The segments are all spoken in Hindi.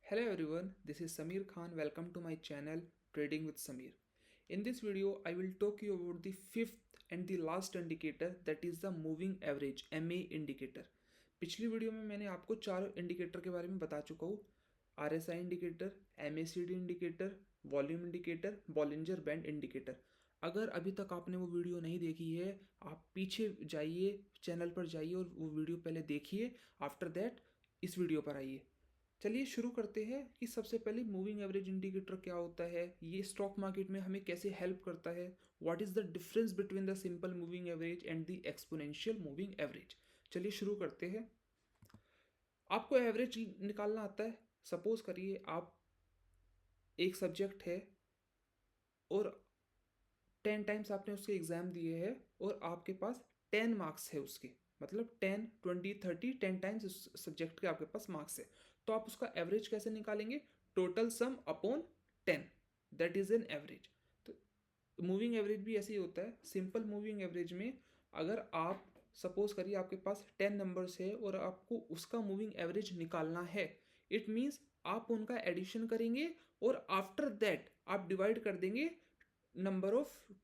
Hello everyone, this is Samir Khan. Welcome to my channel Trading with Samir. In this video, I will talk you about the fifth and the last indicator, that is the moving average MA indicator. पिछली वीडियो में मैंने आपको चार इंडिकेटर के बारे में बता चुका हूँ। RSI indicator, MACD indicator, volume indicator, Bollinger band indicator. अगर अभी तक आपने वो वीडियो नहीं देखी है, आप पीछे जाइए, चैनल पर जाइए और वो वीडियो पहले देखिए। आफ्टर दैट इस वीडियो पर आइए। चलिए शुरू करते हैं कि सबसे पहले मूविंग एवरेज इंडिकेटर क्या होता है, ये स्टॉक मार्केट में हमें कैसे हेल्प करता है, what is the difference between the simple moving average and the exponential moving average. चलिए शुरू करते हैं। आपको एवरेज निकालना आता है। सपोज करिए आप एक सब्जेक्ट है और 10 टाइम्स आपने उसके एग्ज़ाम दिए हैं और आपके पास 10 मार्क्स है उसके, मतलब 10, 20, 30, 10 टाइम्स उस सब्जेक्ट के आपके पास मार्क्स है। तो आप उसका एवरेज कैसे निकालेंगे? Total sum upon 10, that is an average. तो मूविंग एवरेज भी ऐसे ही होता है। सिंपल मूविंग एवरेज में अगर आप सपोज करिए आपके पास 10 नंबर्स है और आपको उसका मूविंग एवरेज निकालना है, इट मीन्स आप उनका एडिशन करेंगे और आफ्टर दैट आप डिवाइड कर देंगे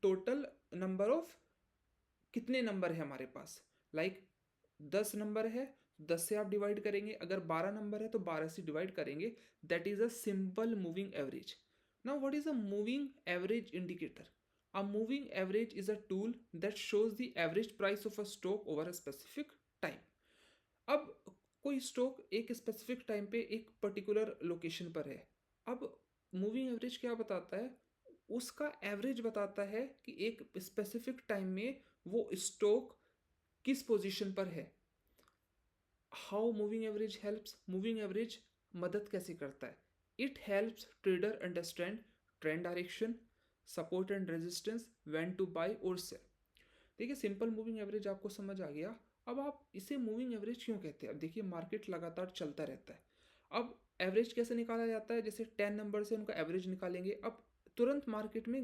टोटल नंबर ऑफ कितने नंबर है हमारे पास। लाइक 10 नंबर है, 10 से आप डिवाइड करेंगे। अगर 12 नंबर है तो 12 से डिवाइड करेंगे। That is a simple moving average. Now what is a moving average indicator? A moving average is a tool that shows the average price of a stock over a specific time. अब कोई स्टॉक एक स्पेसिफिक टाइम पे एक पर्टिकुलर लोकेशन पर है। अब मूविंग एवरेज क्या बताता है? उसका एवरेज बताता है कि एक स्पेसिफिक टाइम में वो स्टॉक किस पोजीशन पर है। How moving average helps? Moving average मदद कैसे करता है? It helps trader understand trend direction, support and resistance, when to buy or sell. देखिए सिंपल मूविंग एवरेज आपको समझ आ गया। अब आप इसे मूविंग एवरेज क्यों कहते हैं? अब देखिए मार्केट लगातार चलता रहता है। अब एवरेज कैसे निकाला जाता है? जैसे 10 नंबर से उनका एवरेज निकालेंगे, अब तुरंत मार्केट में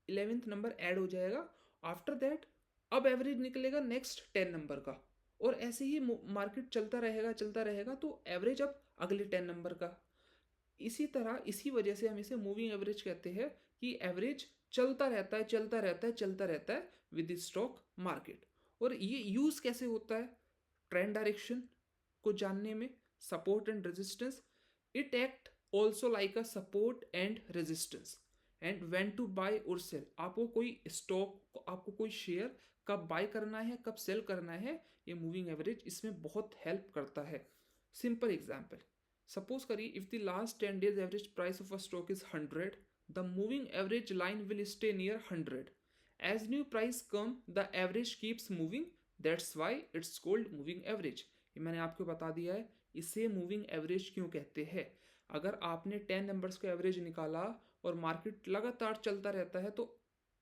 11th नंबर ऐड हो जाएगा। आफ्टर दैट अब एवरेज निकलेगा नेक्स्ट 10 नंबर का, और ऐसे ही मार्केट चलता रहेगा तो एवरेज अब अगले 10 नंबर का। इसी तरह इसी वजह से हम इसे मूविंग एवरेज कहते हैं कि एवरेज चलता रहता है विद द स्टॉक मार्केट। और ये यूज कैसे होता है? ट्रेंड डायरेक्शन को जानने में, support and resistance. It act also like a support and resistance. And when to buy or sell, आपको कोई स्टॉक, आपको कोई शेयर कब बाय करना है, कब सेल करना है, ये मूविंग एवरेज इसमें बहुत हेल्प करता है। सिंपल एग्जाम्पल, सपोज करिए if the last 10 days average price of a stock is 100, the moving average line will stay near 100. As new price come the average keeps moving, that's why it's called moving average. ये मैंने आपको बता दिया है इसे मूविंग एवरेज क्यों कहते हैं। अगर आपने 10 नंबर्स का एवरेज निकाला और मार्केट लगातार चलता रहता है तो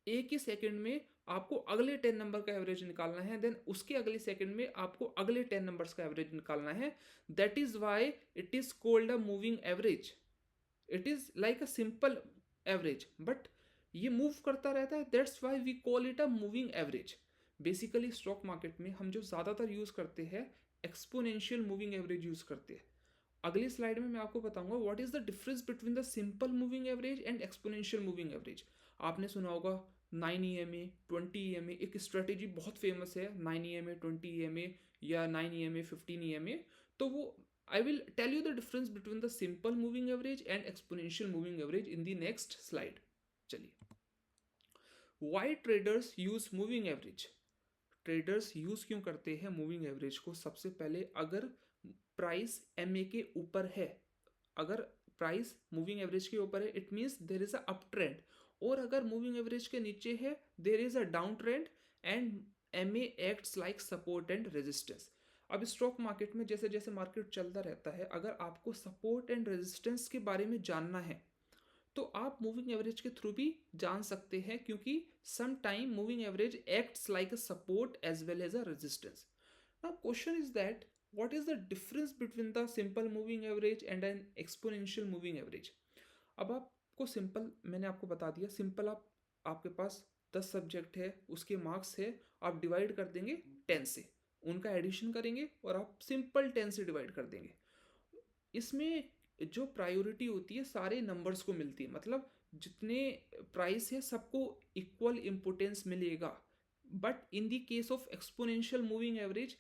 एक ही सेकंड में आपको अगले 10 नंबर का एवरेज निकालना है, देन उसके अगले सेकंड में आपको अगले 10 नंबर्स का एवरेज निकालना है। That is why it is called a moving average. It is like a simple average but ये मूव करता रहता है, that's why we call it a moving average. Basically stock market में हम जो ज़्यादातर यूज़ करते हैं एक्सपोनेंशियल मूविंग एवरेज यूज़ करते हैं। अगली स्लाइड में मैं आपको बताऊंगा what is the difference between the simple moving average and exponential moving average. आपने सुना होगा 9 EMA 20 EMA, एक स्ट्रेटेजी बहुत फेमस है 9 EMA 20 EMA या 9 EMA 15 EMA। तो वो I will tell you the difference between the simple moving average and exponential moving average in the next slide. चलिए, why traders use moving average? Traders use क्यों करते हैं मूविंग एवरेज को? सबसे पहले अगर प्राइस MA के ऊपर है, अगर प्राइस मूविंग एवरेज के ऊपर है it means there is a up trend, और अगर मूविंग एवरेज के नीचे है there is a down trend and MA acts like support and resistance. अब स्टॉक मार्केट में जैसे जैसे मार्केट चलता रहता है, अगर आपको सपोर्ट एंड रेजिस्टेंस के बारे में जानना है तो आप मूविंग एवरेज के थ्रू भी जान सकते हैं, क्योंकि some time moving average acts like a support as well as a resistance. Now question is that what is the difference between the simple moving average and an exponential moving average? अब आपको सिंपल मैंने आपको बता दिया। सिंपल आपके पास 10 सब्जेक्ट है, उसके मार्क्स है, आप डिवाइड कर देंगे 10 से, उनका एडिशन करेंगे और आप सिंपल 10 से डिवाइड कर देंगे। इसमें जो प्रायोरिटी होती है सारे नंबर्स को मिलती है, मतलब जितने प्राइस है सबको इक्वल इम्पोर्टेंस मिलेगा। But in the case of exponential moving average,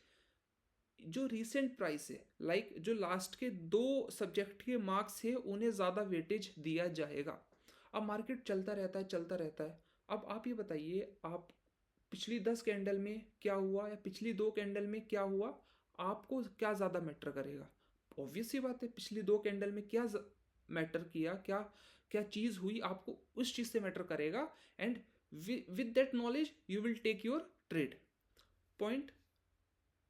जो रीसेंट प्राइस है, लाइक जो लास्ट के 2 सब्जेक्ट के मार्क्स है उन्हें ज़्यादा वेटेज दिया जाएगा। अब मार्केट चलता रहता है चलता रहता है। अब आप ये बताइए, आप पिछली 10 कैंडल में क्या हुआ या पिछली 2 कैंडल में क्या हुआ, आपको क्या ज़्यादा मैटर करेगा? ऑब्वियस सी बात है, पिछली 2 कैंडल में क्या मैटर किया, क्या क्या चीज़ हुई, आपको उस चीज़ से मैटर करेगा। And with that knowledge you will take your trade. Point,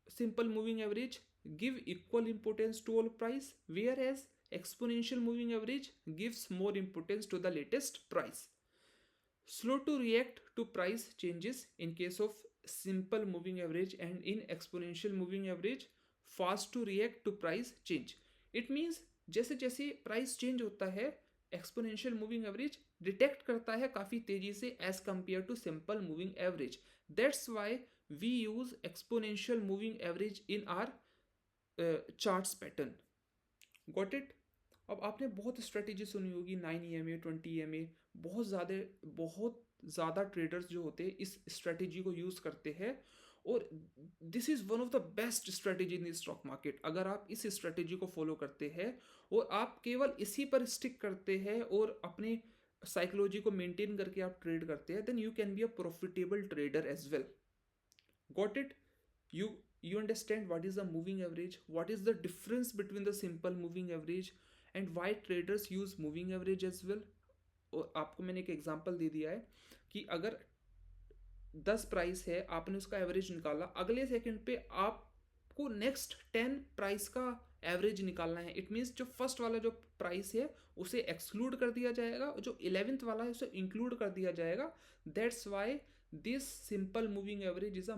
simple moving average give equal importance to all price, whereas exponential moving average gives more importance to the latest price. Slow to react to price changes in case of simple moving average, and in exponential moving average fast to react to price change. It means जैसे जैसे प्राइस चेंज होता है, एक्सपोनेंशियल मूविंग एवरेज डिटेक्ट करता है काफ़ी तेजी से as compare to simple moving average. That's why we use exponential moving average in our charts pattern. Got it? अब आपने बहुत स्ट्रेटेजी सुनी होगी, 9 EMA 20 EMA, बहुत ज़्यादा ट्रेडर्स जो होते हैं इस स्ट्रेटेजी को यूज़ करते हैं, और this is one of the best strategy in the stock market. अगर आप इस स्ट्रेटेजी को फॉलो करते हैं और आप केवल इसी पर स्टिक करते हैं और अपने साइकोलॉजी को मेंटेन करके आप ट्रेड करते हैं, then you can be a profitable trader as well. Got it? You understand what is the moving average, what is the difference between the simple moving average, and why traders use moving average as well. और आपको मैंने एक एग्जांपल दे दिया है कि अगर 10 प्राइस है, आपने उसका एवरेज निकाला, अगले सेकंड पे आपको नेक्स्ट 10 प्राइस का एवरेज निकालना है। इट मीन्स जो फर्स्ट वाला जो प्राइस है उसे एक्सक्लूड कर दिया जाएगा, जो 11th वाला है उसे इंक्लूड कर दिया जाएगा। That's why this simple moving average is a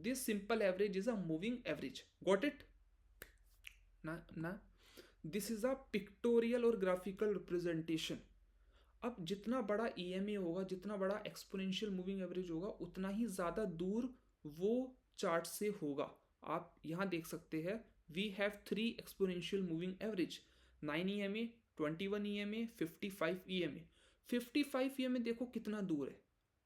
this simple average is a moving average. Got it? ना this is a pictorial और graphical representation. अब जितना बड़ा EMA होगा, जितना बड़ा एक्सपोनेंशियल मूविंग एवरेज होगा, उतना ही ज़्यादा दूर वो चार्ट से होगा। आप यहाँ देख सकते हैं, we have 3 exponential moving average, 9 EMA 21 EMA 55 EMA। 55 EMA देखो कितना दूर है,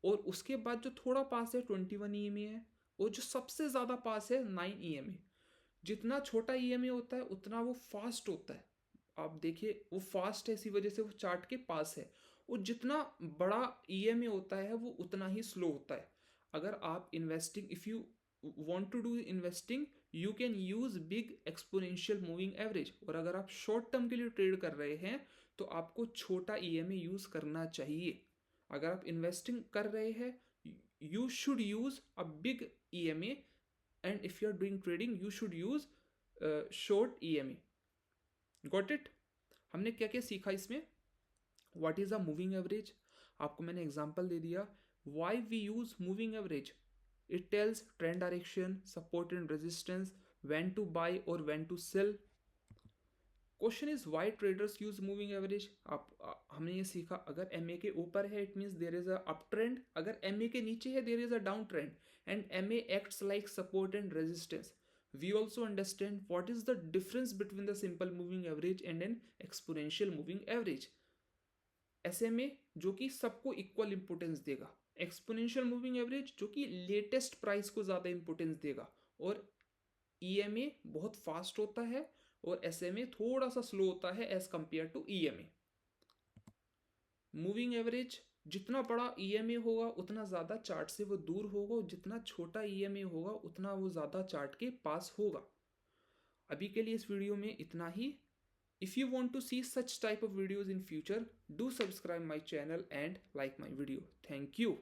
और उसके बाद जो थोड़ा पास है 21 EMA है, और जो सबसे ज़्यादा पास है 9 EMA। जितना छोटा EMA होता है उतना वो फास्ट होता है। आप देखिए वो फास्ट है, इसी वजह से वो चार्ट के पास है, और जितना बड़ा EMA होता है वो उतना ही स्लो होता है। अगर आप investing, if you want to do investing, you can use big exponential moving average। और अगर आप शॉर्ट टर्म के लिए ट्रेड कर रहे हैं तो आपको छोटा EMA यूज़ करना चाहिए। अगर आप इन्वेस्टिंग कर रहे हैं, you should use a big EMA, and if you are doing trading you should use short EMA। Got it? हमने क्या क्या सीखा इसमें? What is a moving average, आपको मैंने एग्जांपल दे दिया। Why we use moving average, it tells trend direction, support and resistance, when to buy और when to sell. Question is why traders use moving average. हमने ये सीखा, अगर MA के ऊपर है it means there is a up trend, अगर MA के नीचे है there is a down trend, and MA acts like support and resistance. We also understand what is the difference between the simple moving average and an exponential moving average. SMA जो कि सबको इक्वल इंपोर्टेंस देगा, एक्सपोनेंशियल मूविंग एवरेज जो कि लेटेस्ट प्राइस को ज़्यादा इंपोर्टेंस देगा, और EMA बहुत फास्ट होता है और SMA थोड़ा सा स्लो होता है as compare to EMA। Moving average जितना बड़ा EMA होगा उतना ज़्यादा चार्ट से वो दूर होगा, और जितना छोटा EMA होगा उतना वो ज़्यादा चार्ट के पास होगा। अभी के लिए इस वीडियो में इतना ही। If you want to see such type of videos in future, do subscribe my channel and like my video. Thank you.